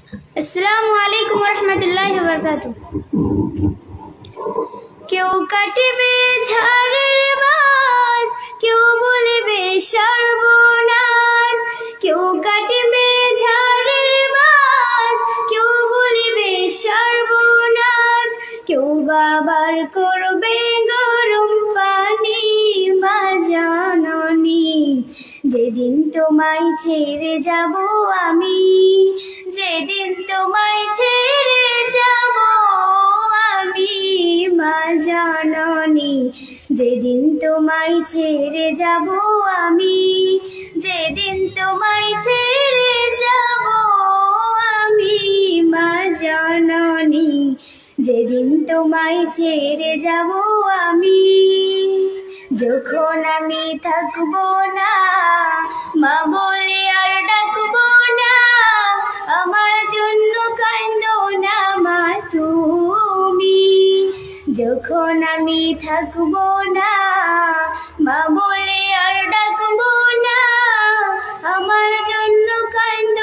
আসসালামু আলাইকুম ওয়া রাহমাতুল্লাহি ওয়া বারাকাতুহু। কেউ কাটিবে ঝাড়ের বাস, কেউ বলিবে সর্বনাশ। কেউ কাটিবে ঝাড়ের বাস, কেউ বলিবে সর্বনাশ। কেউ বাবার করবে গরম পানি, মা জননী যেদিন তোমায় ছেড়ে যাব আমি, যেদিন তোমায় ছেড়ে যাব আমি, মা জননী যেদিন তোমায় ছেড়ে যাব আমি, যেদিন তোমায় ছেড়ে যাব আমি, মা জননী যেদিন তোমায় ছেড়ে যাব আমি। যখন আমি থাকবো না, মা বলে আর ডাকবো না, আমার জন্য কাঁদো না মা তুমি। যখন আমি থাকবো না, মা বলে আর ডাকবো না, আমার জন্য কাঁদো